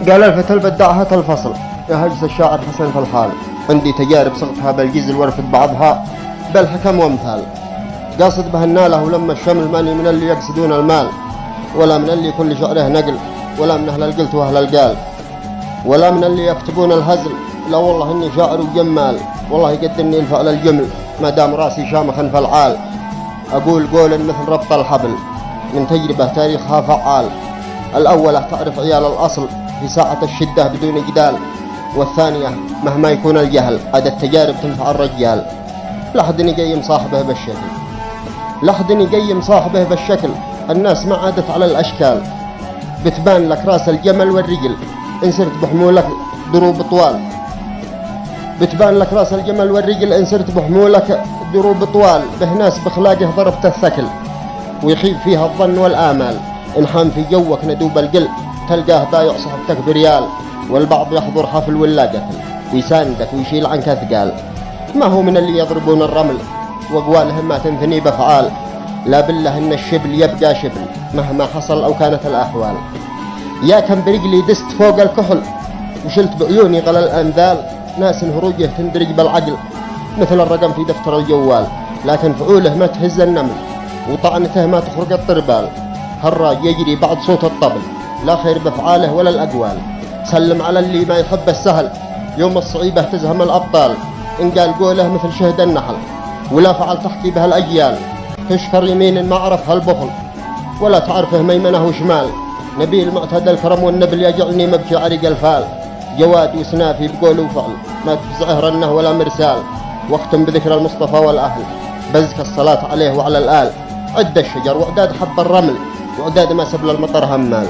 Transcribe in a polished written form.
قال الفتى البداع هات الفصل يا هجس الشاعر حسن في الحال، عندي تجارب صغتها بالجزل ورفد بعضها بالحكم وامثال، قاصد بها الناله ولما الشمل ماني من اللي يقصدون المال، ولا من اللي كل شعره نقل، ولا من أهل القلت وأهل القال، ولا من اللي يكتبون الهزل، لا والله إني شاعر وجمال، والله يقدمني الفعل الجمل ما دام راسي شامخا فالعال، أقول قولا مثل ربط الحبل من تجربة تاريخها فعال، الأولى تعرف عيال الأصل في ساعة الشدة بدون جدال، والثانية مهما يكون الجهل عاد التجارب تنفع الرجال، لحد يقيم صاحبه بالشكل، لحد يقيم صاحبه بالشكل، الناس ما عادت على الأشكال، بتبان لك راس الجمل والرجل إن صرت بحمولك دروب طوال، بتبان لك راس الجمل والرجل إن صرت بحمولك دروب طوال، به ناس بخلاقه ضربت الثكل ويخيب فيها الظن والآمال، إن حام في جوك ندوب القل تلقاه بايع صحبتك بريال، والبعض يحضر حفل ولا قتل ويساندك ويشيل عنك ثقال، ما هو من اللي يضربون الرمل وأقوالهم ما تنثني بفعال، لا بالله إن الشبل يبقى شبل مهما حصل أو كانت الأحوال، يا كم برجلي دست فوق الكحل وشلت بعيوني غل الأنذال، ناس هروجه تندرج بالعقل مثل الرقم في دفتر الجوال، لكن فعوله ما تهز النمل وطعنته ما تخرق الطربال، هالراج يجري بعد صوت الطبل لا خير بفعاله ولا الأقوال، سلم على اللي ما يحب السهل يوم الصعيبة تزهم الأبطال، إن قال قوله مثل شهد النحل ولا فعل تحكي بها الأجيال، تشكر يمين ما عرف هالبخل ولا تعرفه ميمنه وشمال، نبيل معتدى الكرم والنبل يجعلني مبكي عرق الفال، جواد وسنافي بقول وفعل ما تفزعه رنه ولا مرسال، واختم بذكر المصطفى والأهل بزك الصلاة عليه وعلى الآل، عد الشجر وعداد حب الرمل وعداد ما سبل المطر همال.